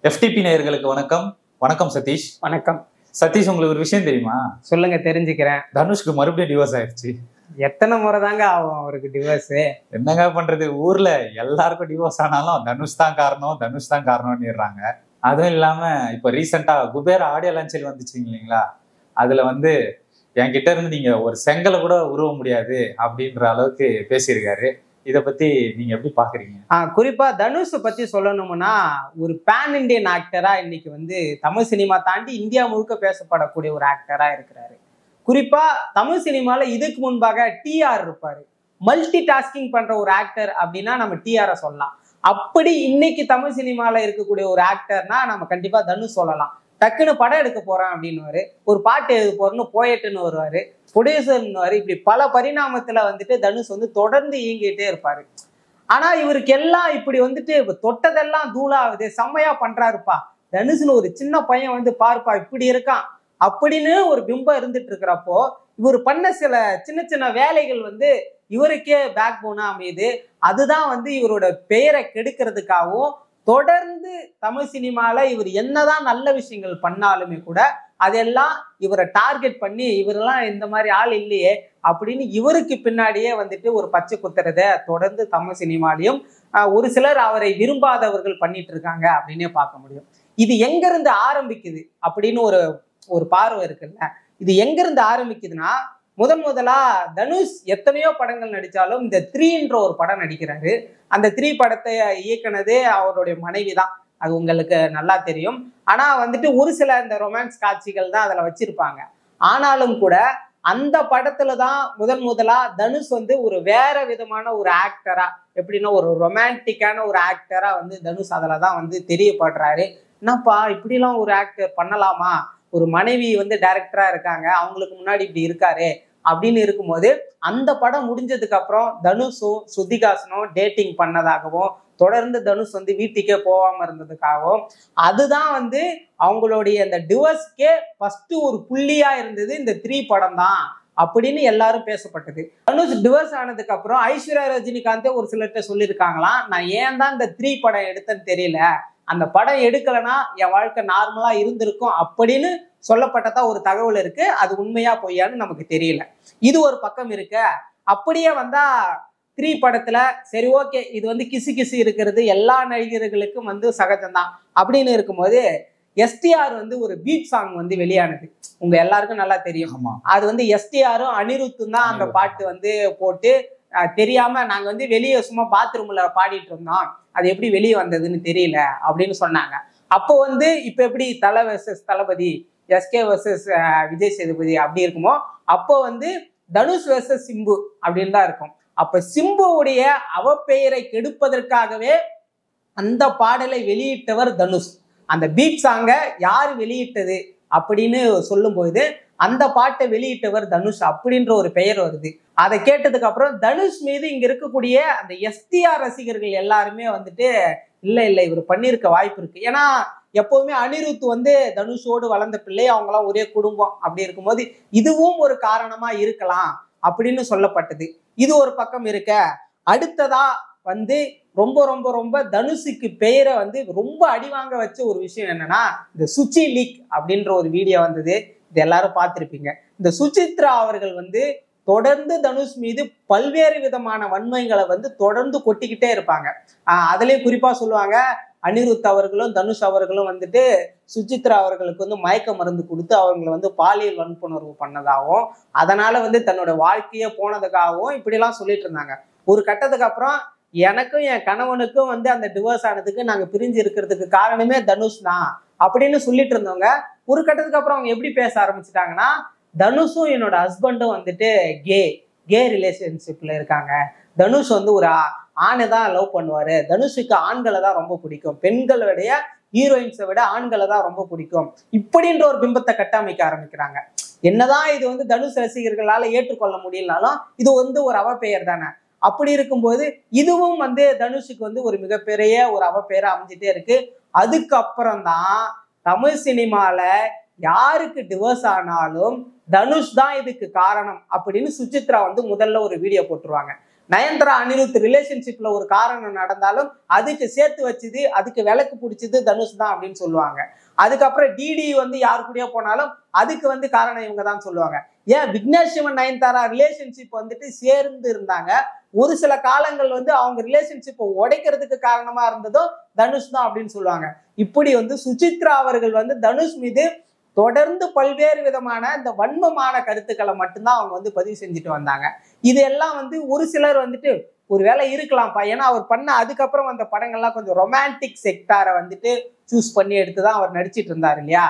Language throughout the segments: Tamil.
FTP நேயர்களுக்கு வணக்கம். வணக்கம் சதீஷ். வணக்கம் சதீஷ், உங்களுக்கு ஒரு விஷயம் தெரியுமா? சொல்லுங்க, தெரிஞ்சுக்கிறேன். தனுஷ்க்கு மறுபடியும் டிவோர்ஸ் ஆயிடுச்சு. எத்தனை முறை தாங்க ஆகும் அவருக்கு டிவோர்ஸ்? என்னங்க பண்றது, ஊர்ல எல்லாருக்கும் டிவோர்ஸ் ஆனாலும் தனுஷ் தான் காரணம், தனுஷ் தான் காரணம்னுறாங்க. அதுவும் இல்லாம இப்ப ரீசெண்டா குபேர ஆடியோ லான்ச்சில் வந்துச்சு இல்லைங்களா, அதுல என்கிட்ட இருந்து நீங்க ஒரு செங்கலை கூட உருவ முடியாது அப்படின்ற அளவுக்கு பேசியிருக்காரு. இதை பத்தி நீங்க எப்படி பாக்குறீங்க? குறிப்பா தனுஷ் பத்தி சொல்லணும்னா, ஒரு பேன் இண்டியன் ஆக்டரா இன்னைக்கு தமிழ் சினிமா தாண்டி இந்தியா முழுக்க பேசப்படக்கூடிய ஒரு ஆக்டரா இருக்கிறாரு. குறிப்பா தமிழ் சினிமால இதுக்கு முன்பாக TR இருப்பாரு. மல்டி டாஸ்கிங் பண்ற ஒரு ஆக்டர் அப்படின்னா நம்ம TR சொல்லலாம். அப்படி இன்னைக்கு தமிழ் சினிமால இருக்கக்கூடிய ஒரு ஆக்டர்னா நம்ம கண்டிப்பா தனுஷ் சொல்லலாம். டக்குன்னு படம் எடுக்க போறேன் அப்படின்னு, ஒரு பாட்டு எழுத போறேன்னு போயட்டுன்னு வருவாரு, ப்ரொடியூசர்னு. இப்படி பல பரிணாமத்துல தனுஷ் தொடர்ந்து இயங்கிட்டே இருப்பாரு. ஆனா இவருக்கு எல்லாம் இப்படி தொட்டதெல்லாம் தூளாகுது, செம்மையா பண்றாருப்பா தனுஷ்னு ஒரு சின்ன பையன் பாருப்பா இப்படி இருக்கான் அப்படின்னு ஒரு பிம்பம் இருந்துட்டு இருக்கிறப்போ, இவர் பண்ண சில சின்ன சின்ன வேலைகள் இவருக்கே பேக் போனா அமையுது. அதுதான் இவரோட பெயரை கெடுக்கிறதுக்காகவும், தொடர்ந்து தமிழ் சினிமால இவர் என்னதான் நல்ல விஷயங்கள் பண்ணாலுமே கூட அதெல்லாம் இவரை டார்கெட் பண்ணி, இவரெல்லாம் இந்த மாதிரி ஆள் இல்லையே அப்படின்னு இவருக்கு பின்னாடியே ஒரு பச்சை குத்துறத தொடர்ந்து தமிழ் சினிமாலையும் ஒரு சிலர் அவரை விரும்பாதவர்கள் பண்ணிட்டு இருக்காங்க அப்படின்னே பார்க்க முடியும். இது எங்க இருந்து ஆரம்பிக்குது அப்படின்னு ஒரு பார்வை இருக்குல்ல. இது எங்க இருந்து ஆரம்பிக்குதுன்னா, முதலா தனுஷ் எத்தனையோ படங்கள் நடிச்சாலும் இந்த 3ன்ற ஒரு படம் நடிக்கிறாரு. அந்த 3 படத்தை இயக்குனதே அவருடைய மனைவி தான். அது உங்களுக்கு நல்லா தெரியும். ஆனா ஒரு சில இந்த ரொமான்ஸ் காட்சிகள் தான் அதுல வச்சிருப்பாங்க. ஆனாலும் கூட அந்த படத்துல தான் முதலா தனுஷ் ஒரு வேற விதமான ஒரு ஆக்டரா, எப்படின்னா ஒரு ரொமான்டிக்கான ஒரு ஆக்டரா தனுஷ் அதுலதான் தெரியப்படுறாரு. என்னப்பா இப்படிலாம் ஒரு ஆக்டர் பண்ணலாமா, ஒரு மனைவி டைரக்டரா இருக்காங்க, அவங்களுக்கு முன்னாடி இப்படி இருக்காரு அப்படின்னு இருக்கும்போது, அந்த படம் முடிஞ்சதுக்கு அப்புறம் தனுஷும் ஸ்ருதிஹாசனும் டேட்டிங் பண்ணதாகவும், தொடர்ந்து தனுஷ் வீட்டுக்கே போகாம இருந்ததுக்காகவும், அதுதான் அவங்களுடைய அந்த டிவோர்ஸ்க்கே ஃபர்ஸ்ட் ஒரு புள்ளியா இருந்தது இந்த 3 படம் தான் அப்படின்னு எல்லாரும் பேசப்பட்டது. தனுஷ் டிவோர்ஸ் ஆனதுக்கு அப்புறம் ஐஸ்வர்யா ரஜினிகாந்தே ஒரு சிலர்கிட்ட சொல்லியிருக்காங்களாம், நான் ஏன் தான் இந்த 3 படம் எடுத்தேன்னு தெரியல, அந்த படம் எடுக்கலைன்னா என் வாழ்க்கை நார்மலா இருந்திருக்கும் அப்படின்னு சொல்லப்பட்டதா ஒரு தகவல் இருக்கு. அது உண்மையா பொய்யான்னு நமக்கு தெரியல. இது ஒரு பக்கம் இருக்க. அப்படியே வந்தா 3 படத்துல சரி ஓகே, இது கிசு கிசு இருக்கிறது எல்லா நடிகர்களுக்கும் சகஜம்தான் அப்படின்னு இருக்கும்போது, STR ஒரு பீட் சாங் வெளியானது. உங்க எல்லாருக்கும் நல்லா தெரியும். அது STRம் அனிருத்தும் தான் அந்த பாட்டு போட்டு, தெரியாம நாங்க வெளியே சும்மா பாத்ரூம்ல பாடிட்டு இருந்தோம், அது எப்படி வெளியே வந்ததுன்னு தெரியல அப்படின்னு சொன்னாங்க. அப்போ இப்ப எப்படி தலை வெர்சஸ் தளபதி, SK வெர்சஸ் விஜய் சேதுபதி அப்படி இருக்குமோ, அப்போ தனுஷ் வெர்சஸ் சிம்பு அப்படின்னு தான் இருக்கும். அப்ப சிம்புவுடைய அவப்பெயரை கெடுப்பதற்காகவே அந்த பாடலை வெளியிட்டவர் தனுஷ். அந்த பீட் சாங்க யார் வெளியிட்டது அப்படின்னு சொல்லும்போது, அந்த பாட்டை வெளியிட்டவர் தனுஷ் அப்படின்ற ஒரு பெயர் வருது. அதை கேட்டதுக்கு அப்புறம் தனுஷ் மீது இங்க இருக்கக்கூடிய அந்த STR ரசிகர்கள் எல்லாருமே இல்ல இவர் பண்ணிருக்க வாய்ப்பு இருக்கு. ஏன்னா எப்பவுமே அனிருத் தனுஷோடு வளர்ந்த பிள்ளை, அவங்களாம் ஒரே குடும்பம். அப்படி இருக்கும்போது இதுவும் ஒரு காரணமா இருக்கலாம் அப்படின்னு சொல்லப்பட்டது. இது ஒரு பக்கம் இருக்க. அடுத்ததா ரொம்ப ரொம்ப ரொம்ப தனுஷுக்கு பெயரை ரொம்ப அடிவாங்க வச்ச ஒரு விஷயம் என்னன்னா, இந்த சுச்சி லீக் அப்படின்ற ஒரு வீடியோ வந்தது. இது எல்லாரும் பார்த்திருப்பீங்க. இந்த சுசித்ரா அவர்கள் தொடர்ந்து தனுஷ் மீது பல்வேறு விதமான வன்மைகளை தொடர்ந்து கொட்டிக்கிட்டே இருப்பாங்க. அதுலயும் குறிப்பா சொல்லுவாங்க, அனிருத் அவர்களும் தனுஷ் அவர்களும் சுசித்ரா அவர்களுக்கு மயக்க மருந்து கொடுத்து அவங்களை பாலியல் வன்புணர்வு பண்ணதாகவும், அதனால தன்னோட வாழ்க்கையே போனதுக்காகவும் இப்படிலாம் சொல்லிட்டு இருந்தாங்க. ஒரு கட்டத்துக்கு அப்புறம் எனக்கும் என் கணவனுக்கும் அந்த டிவோர்ஸ் ஆனதுக்கு நாங்க பிரிஞ்சு இருக்கிறதுக்கு காரணமே தனுஷ் தான் அப்படின்னு சொல்லிட்டு இருந்தவங்க, ஒரு கட்டத்துக்கு அப்புறம் அவங்க எப்படி பேச ஆரம்பிச்சுட்டாங்கன்னா, தனுஷும் என்னோட ஹஸ்பண்டும் கே ரிலேஷன்ஷிப்ல இருக்காங்க, தனுஷ் ஒரு ஆணை தான் லவ் பண்ணுவாரு, தனுஷுக்கு ஆண்களை தான் ரொம்ப பிடிக்கும், பெண்களுடைய ஹீரோயின்ஸை விட ஆண்களை தான் ரொம்ப பிடிக்கும், இப்படின்ற ஒரு பிம்பத்தை கட்டமைக்க ஆரம்பிக்கிறாங்க. என்னதான் இது தனுஷ் ரசிகர்களால ஏற்றுக்கொள்ள முடியலனாலும் இது ஒரு அவப்பெயர் தானே. அப்படி இருக்கும்போது இதுவும் தனுஷுக்கு ஒரு மிகப்பெரிய ஒரு அவப்பெயரை அமைஞ்சிட்டே இருக்கு. அதுக்கப்புறம் தான் தமிழ் சினிமால யாருக்கு டிவோர்ஸ் ஆனாலும் தனுஷ் தான் இதுக்கு காரணம் அப்படின்னு சுசித்ரா முதல்ல ஒரு வீடியோ போட்டுருவாங்க. நயன்தாரா அனிருத் ரிலேஷன்ஷிப்ல ஒரு காரணம் நடந்தாலும் அதுக்கு சேர்த்து வச்சது, அதுக்கு விளக்கு பிடிச்சது தனுஷ் தான் அப்படின்னு சொல்லுவாங்க. அதுக்கப்புறம் டிடி வந்து யாரு கூடயோ போனாலும் அதுக்கு வந்து காரணம் இவங்க தான் சொல்லுவாங்க. ஏன் விக்னேஷ் சிவன் நயன்தாரா ரிலேஷன்ஷிப் வந்துட்டு சேர்ந்து இருந்தாங்க, ஒரு சில காலங்கள் வந்து அவங்க ரிலேஷன்ஷிப்பை உடைக்கிறதுக்கு காரணமா இருந்ததும் தனுஷ் தான் அப்படின்னு சொல்லுவாங்க. இப்படி வந்து சுசித்ரா அவர்கள் வந்து தனுஷ் மீது தொடர்ந்து பல்வேறு விதமான இந்த வன்மமான கருத்துக்களை மட்டும்தான் அவங்க வந்து பதிவு செஞ்சுட்டு வந்தாங்க. இது எல்லாம் வந்து ஒரு சிலர் வந்துட்டு ஒருவேளை இருக்கலாம்ப்பா, ஏன்னா அவர் பண்ண அதுக்கப்புறம் அந்த படங்கள்லாம் கொஞ்சம் ரொமான்டிக் செக்டாரை வந்துட்டு சூஸ் பண்ணி எடுத்துதான் அவர் நடிச்சிட்டு இருந்தார் இல்லையா.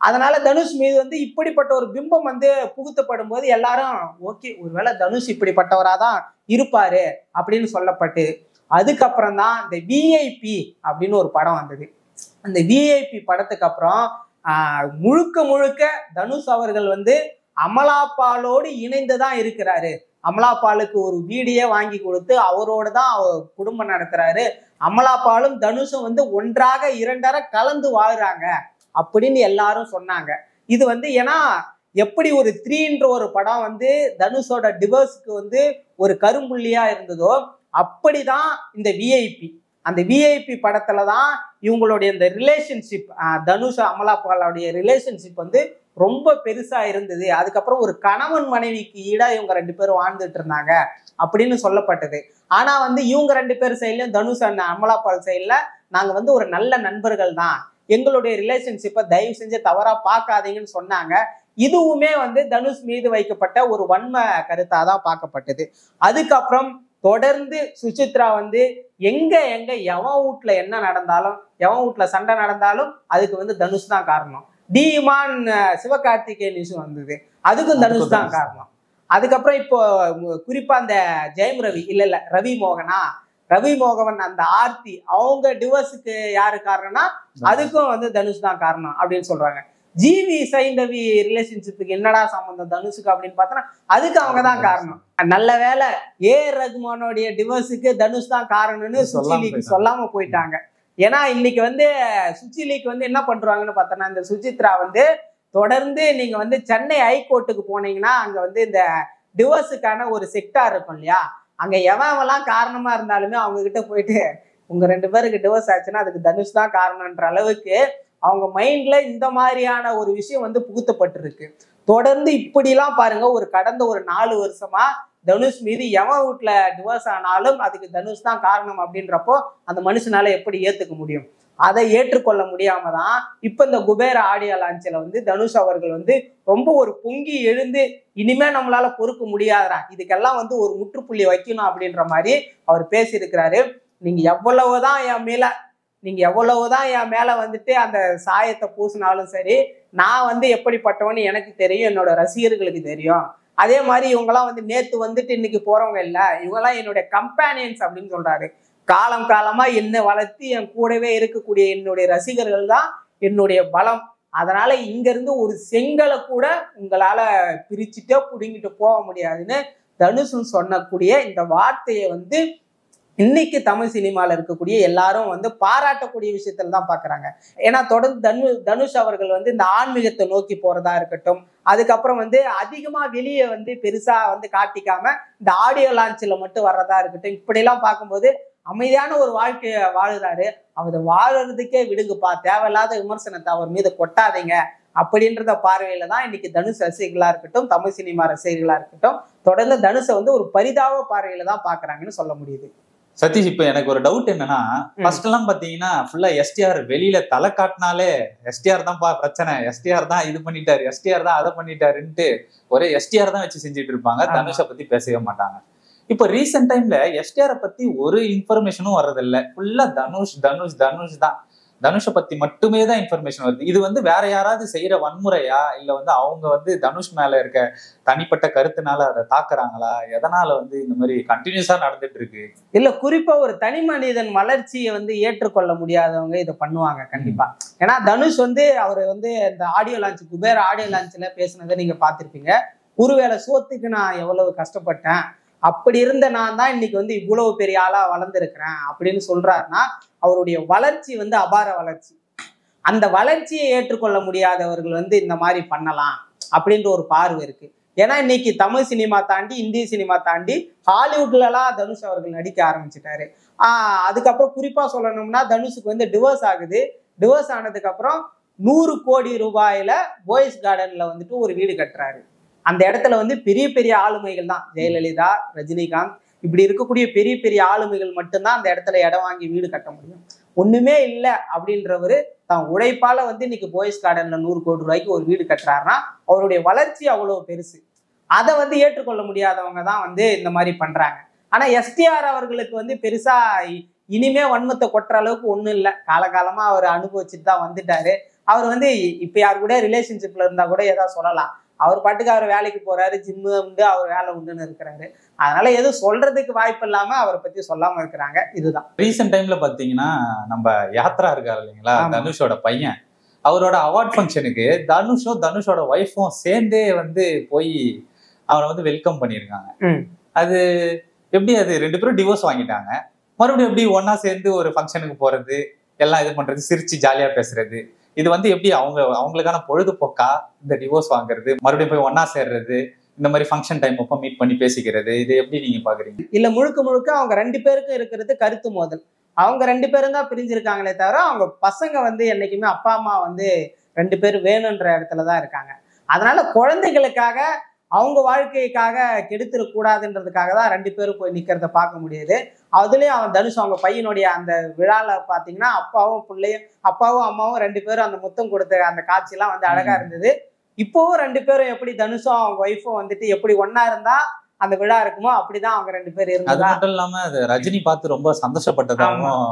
அதனால தனுஷ் மீது வந்து இப்படிப்பட்ட ஒரு பிம்பம் வந்து புகுத்தப்படும் போது எல்லாரும் ஓகே, ஒருவேளை தனுஷ் இப்படிப்பட்டவராதான் இருப்பாரு அப்படின்னு சொல்லப்பட்டு அதுக்கப்புறம் தான் இந்த விஐபி அப்படின்னு ஒரு படம் வந்தது. அந்த விஐபி படத்துக்கு அப்புறம் முழுக்க முழுக்க தனுஷ் அவர்கள் வந்து அமலாபாலோடு இணைந்துதான் இருக்கிறாரு. அமலாபாலுக்கு ஒரு வீடியே வாங்கி கொடுத்து அவரோட தான் குடும்பம் நடத்துறாரு. அமலாபாலும் தனுஷும் வந்து ஒன்றாக இரண்டரை கலந்து வாழ்றாங்க அப்படின்னு எல்லாரும் சொன்னாங்க. இது வந்து ஏன்னா எப்படி ஒரு 3ன்ற ஒரு படம் வந்து தனுஷோட டிவோர்ஸ்க்கு வந்து ஒரு கரும்புள்ளியா இருந்ததோ அப்படிதான் இந்த விஐபி. அந்த விஐபி படத்துல தான் இவங்களுடைய இந்த ரிலேஷன்ஷிப், தனுஷ் அமலாபாலுடைய ரிலேஷன்ஷிப் வந்து ரொம்ப பெருசா இருந்தது. அதுக்கப்புறம் ஒரு கணவன் மனைவிக்கு ஈடா இவங்க 2 பேரும் வாழ்ந்துட்டு இருந்தாங்க அப்படின்னு சொல்லப்பட்டது. ஆனா வந்து இவங்க 2 பேர் சைட்லயும் தனுஷ் அண்ட் அமலாபால் சைட்ல நாங்க வந்து ஒரு நல்ல நண்பர்கள் தான், எங்களுடைய ரிலேஷன்ஷிப்பை தயவு செஞ்சு தவறா பார்க்காதீங்கன்னு சொன்னாங்க. இதுவுமே வந்து தனுஷ் மீது வைக்கப்பட்ட ஒரு வன்ம கருத்தா தான் பார்க்கப்பட்டது. அதுக்கப்புறம் தொடர்ந்து சுசித்ரா வந்து எங்க எவன் வீட்டுல என்ன நடந்தாலும், எவன் வீட்டுல சண்டை நடந்தாலும் அதுக்கு வந்து தனுஷ் தான் காரணம். டிமான் சிவகார்த்திகேயன் இஷ்யூ வந்தது, அதுக்கும் தனுஷ் தான் காரணம். அதுக்கப்புறம் இப்போ குறிப்பா அந்த ஜெயம் ரவி இல்ல ரவி மோகன் அந்த ஆர்த்தி அவங்க டிவோர்ஸுக்கு யாரு காரணம்னா அதுக்கும் வந்து தனுஷ் தான் காரணம் அப்படின்னு சொல்றாங்க. ஜிவி சைந்தவி ரிலேஷன்ஷிப்புக்கு என்னடா சம்பந்தம் தனுஷுக்கு அப்படின்னு பார்த்தோன்னா அதுக்கு அவங்க தான் காரணம். நல்ல வேலை ரகுமானோடைய டிவோர்ஸுக்கு தனுஷ் தான் காரணம்னு சுச்சிலிக்கு சொல்லாம போயிட்டாங்க. ஏன்னா இன்னைக்கு வந்து சுச்சிலிக்கு வந்து என்ன பண்றாங்கன்னு பார்த்தோன்னா, இந்த சுசித்ரா வந்து தொடர்ந்து நீங்க வந்து சென்னை ஹைகோர்ட்டுக்கு போனீங்கன்னா அங்க வந்து இந்த டிவோர்ஸுக்கான ஒரு செக்டார் இருக்கும் இல்லையா, அங்க எவெல்லாம் காரணமா இருந்தாலுமே அவங்க கிட்ட போயிட்டு உங்க 2 பேருக்கு டிவோர்ஸ் ஆச்சுன்னா அதுக்கு தனுஷ் தான் காரணம்ன்ற அளவுக்கு அவங்க மைண்ட்ல இந்த மாதிரியான ஒரு விஷயம் வந்து புகுத்தப்பட்டிருக்கு. தொடர்ந்து இப்படிலாம் பாருங்க, கடந்த ஒரு 4 வருஷமா தனுஷ் மீது எவன் வீட்டுல டிவோர்ஸ் ஆனாலும் அதுக்கு தனுஷ் தான் காரணம் அப்படின்றப்போ அந்த மனுஷனால எப்படி ஏத்துக்க முடியும்? அதை ஏற்றுக்கொள்ள முடியாம தான் இப்ப இந்த குபேர ஆடியோ லான்ச்சில் வந்து தனுஷ் அவர்கள் வந்து ரொம்ப ஒரு பொங்கி எழுந்து இனிமே நம்மளால பொறுக்க முடியாதுடா, இதுக்கெல்லாம் வந்து ஒரு முற்றுப்புள்ளி வைக்கணும் அப்படின்ற மாதிரி அவர் பேசியிருக்கிறாரு. நீங்க எவ்வளவுதான் என் மேல வந்துட்டு அந்த சாயத்தை பூசினாலும் சரி, நான் வந்து எப்படிப்பட்டவன்னு எனக்கு தெரியும், என்னோட ரசிகர்களுக்கு தெரியும். அதே மாதிரி இவங்கெல்லாம் வந்து நேத்து வந்துட்டு இன்னைக்கு போறவங்க இல்ல, இவங்கெல்லாம் என்னுடைய கம்பேனியன்ஸ் அப்படின்னு சொல்றாரு. காலமா என்ன வளர்த்து என் கூடவே இருக்கக்கூடிய என்னுடைய ரசிகர்கள் தான் என்னுடைய பலம். அதனால இங்க இருந்து ஒரு செங்கலை கூட உங்களால பிரிச்சுட்டோ புடுங்கிட்டு போக முடியாதுன்னு தனுஷன் சொன்னக்கூடிய இந்த வார்த்தையை வந்து இன்னைக்கு தமிழ் சினிமால இருக்கக்கூடிய எல்லாரும் வந்து பாராட்டக்கூடிய விஷயத்துல தான் பாக்குறாங்க. ஏன்னா தொடர்ந்து தனுஷ் அவர்கள் வந்து இந்த ஆன்மீகத்தை நோக்கி போறதா இருக்கட்டும், அதுக்கப்புறம் வந்து அதிகமா வெளியே வந்து பெருசா வந்து காட்டிக்காம இந்த ஆடியோ லான்ச்சில் மட்டும் வர்றதா இருக்கட்டும், இப்படி எல்லாம் பார்க்கும்போது அமைதியான ஒரு வாழ்க்கைய வாழுறாரு. அவர் வாழறதுக்கே விடுங்கப்பா, தேவையில்லாத விமர்சனத்தை அவர் மீது கொட்டாதீங்க அப்படின்றத பார்வையில தான் இன்னைக்கு தனுஷ் ரசிகர்களா இருக்கட்டும், தமிழ் சினிமா ரசிகர்களா இருக்கட்டும், தொடர்ந்து தனுஷை வந்து ஒரு பரிதாப பார்வையில தான் பாக்குறாங்கன்னு சொல்ல முடியுது. சதீஷ், இப்ப எனக்கு ஒரு டவுட் என்னன்னா, ஃபர்ஸ்ட் எல்லாம் பாத்தீங்கன்னா ஃபுல்லா எஸ்டிஆர் வெளியில தலை காட்டினாலே எஸ்டிஆர் தான் பிரச்சனை, எஸ்டிஆர் தான் இது பண்ணிட்டாரு, எஸ்டிஆர் தான் அதை பண்ணிட்டாருன்ட்டு ஒரே எஸ்டிஆர் தான் வச்சு செஞ்சுட்டு இருப்பாங்க, தனுஷை பத்தி பேசவே மாட்டாங்க. இப்ப ரீசெண்ட் டைம்ல எஸ்டிஆரை பத்தி ஒரு இன்ஃபர்மேஷனும் வர்றதில்லை, ஃபுல்லா தனுஷ் தான், தனுஷை பத்தி மட்டுமே தான் இன்ஃபர்மேஷன் வருது. இது வந்து வேற யாராவது செய்யற வன்முறையா, இல்ல வந்து அவங்க வந்து தனுஷ் மேல இருக்க தனிப்பட்ட கருத்துனால அதை தாக்குறாங்களா, எதனால வந்து இந்த மாதிரி கண்டினியூஸா நடந்துட்டு இருக்கு? இல்ல, குறிப்பா ஒரு தனி மனிதன் வளர்ச்சியை வந்து ஏற்றுக்கொள்ள முடியாதவங்க இதை பண்ணுவாங்க கண்டிப்பா. ஏன்னா தனுஷ் வந்து அவர் வந்து இந்த ஆடியோ லான்ச், குபேர ஆடியோ லான்ச்ல பேசுனதை நீங்க பார்த்திருப்பீங்க. ஒருவேளை சோத்துக்கு நான் எவ்வளவு கஷ்டப்பட்டேன், அப்படி இருந்த நான் தான் இன்னைக்கு வந்து இவ்வளவு பெரிய ஆளா வளர்ந்துருக்கிறேன் அப்படின்னு சொல்றாருன்னா அவருடைய வளர்ச்சி வந்து அபார வளர்ச்சி. அந்த வளர்ச்சியை ஏற்றுக்கொள்ள முடியாதவர்கள் வந்து இந்த மாதிரி பண்ணலாம் அப்படின்ற ஒரு பார்வை இருக்கு. ஏன்னா இன்னைக்கு தமிழ் சினிமா தாண்டி இந்திய சினிமா தாண்டி ஹாலிவுட்லலாம் தனுஷ் அவர்கள் நடிக்க ஆரம்பிச்சிட்டாரு. அதுக்கப்புறம் குறிப்பா சொல்லணும்னா தனுஷுக்கு வந்து டிவோர்ஸ் ஆகுது. டிவோர்ஸ் ஆனதுக்கு அப்புறம் 100 கோடி ரூபாயில போய்ஸ் கார்டன்ல வந்துட்டு ஒரு வீடு கட்டுறாரு. அந்த இடத்துல வந்து பெரிய பெரிய ஆளுமைகள் தான், ஜெயலலிதா, ரஜினிகாந்த், இப்படி இருக்கக்கூடிய பெரிய பெரிய ஆளுமைகள் மட்டும்தான் அந்த இடத்துல இடம் வாங்கி வீடு கட்ட முடியும். ஒண்ணுமே இல்லை அப்படின்றவரு தான் உழைப்பால வந்து இன்னைக்கு போய்ஸ் கார்டன்ல 100 கோடி ரூபாய்க்கு ஒரு வீடு கட்டுறாருன்னா அவருடைய வளர்ச்சி அவ்வளவு பெருசு. அதை வந்து ஏற்றுக்கொள்ள முடியாதவங்க தான் வந்து இந்த மாதிரி பண்றாங்க. ஆனா எஸ்டிஆர் அவர்களுக்கு வந்து பெருசா இனிமே வன்மத்தை கொட்டுற அளவுக்கு ஒண்ணும் இல்லை. காலகாலமா அவர் அனுபவிச்சுட்டு தான் வந்துட்டாரு. அவர் வந்து இப்ப யாரு கூட ரிலேஷன்ஷிப்ல இருந்தா கூட ஏதாவது சொல்லலாம். அவர் பாட்டுக்கு அவர் வேலைக்கு போறாரு, ஜிம்மு உண்டு, அவர் வேலை உண்டுன்னு இருக்கிறாரு. அதனால எதுவும் சொல்றதுக்கு வாய்ப்பு இல்லாம அவரை பத்தி சொல்லாம இருக்கிறாங்க. இதுதான் ரீசெண்ட் டைம்ல பாத்தீங்கன்னா நம்ம யாத்ரா இருக்காரு இல்லைங்களா, தனுஷோட பையன், அவரோட அவார்ட் ஃபங்க்ஷனுக்கு தனுஷோட ஒய்ஃபும் சேர்ந்தே வந்து போய் அவரை வந்து வெல்கம் பண்ணியிருக்காங்க. அது எப்படி, அது 2 பேரும் டிவோர்ஸ் வாங்கிட்டாங்க, மறுபடியும் எப்படி ஒன்னா சேர்ந்து ஒரு ஃபங்க்ஷனுக்கு போறது, எல்லாம் இது பண்றது, சிரிச்சு ஜாலியா பேசுறது, இது வந்து எப்படி அவங்களுக்கான பொழுதுபோக்கா இந்த டிவோர்ஸ் வாங்குறது, மறுபடியும் போய் ஒன்னா சேர்றது, இந்த மாதிரி ஃபங்க்ஷன் டைம் அப்போ மீட் பண்ணி பேசிக்கிறது, இது எப்படி நீங்க பாக்குறீங்க? இல்ல முழுக்க முழுக்க அவங்க 2 பேருக்கும் இருக்கிறது கருத்து மோதல். அவங்க 2 பேரும் தான் பிரிஞ்சிருக்காங்களே தவிர அவங்க பசங்க வந்து என்னைக்குமே அப்பா அம்மா வந்து 2 பேரும் வேணுன்ற இடத்துலதான் இருக்காங்க. அதனால குழந்தைகளுக்காக அவங்க வாழ்க்கைக்காக கெடுத்துடக்கூடாதுன்றதுக்காக தான் 2 பேரும் போய் நிக்கிறத பார்க்க முடியுது. அதுலயும் அவன் தனுஷ் அவங்க பையனுடைய அந்த விழால பாத்தீங்கன்னா அப்பாவும் அம்மாவும் 2 பேரும் அந்த முத்தம் கொடுத்த அந்த காட்சி எல்லாம் வந்து அழகா இருந்தது. இப்போவும் 2 பேரும் எப்படி தனுஷும் அவங்க ஒய்ஃபும் வந்துட்டு எப்படி ஒன்னா இருந்தா அந்த விழா இருக்குமோ அப்படிதான் அவங்க 2 பேரும் இருந்தாங்க. அது மட்டும் இல்லாம அது ரஜினி பார்த்து ரொம்ப சந்தோஷப்பட்டதாகவும்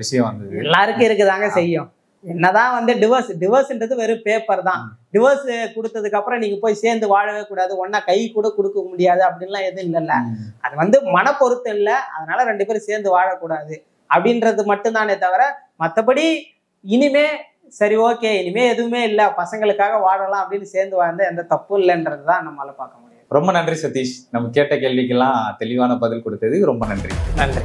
விஷயம் வந்தது. எல்லாருக்கும் இருக்குதாங்க செய்யும். என்னதான் வந்து டிவோர்ஸ்ன்றது வெறும் பேப்பர் தான். டிவோர்ஸ் கொடுத்ததுக்கு அப்புறம் நீங்க போய் சேர்ந்து வாழவே கூடாது, ஒன்னா கை கூட கொடுக்க முடியாது அப்படின்லாம் எதுவும் இல்லைல்ல. அது வந்து மன பொறுத்து இல்லை. அதனால 2 பேரும் சேர்ந்து வாழக்கூடாது அப்படின்றது மட்டும்தானே தவிர மற்றபடி இனிமே சரி ஓகே இனிமே எதுவுமே இல்லை, பசங்களுக்காக வாழலாம் அப்படின்னு சேர்ந்து வாழ்ந்த எந்த தப்பும் இல்லைன்றது தான் நம்மளால பார்க்க முடியும். ரொம்ப நன்றி சதீஷ், நம்ம கேட்ட கேள்விக்கெல்லாம் தெளிவான பதில் கொடுத்தது ரொம்ப நன்றி. நன்றி.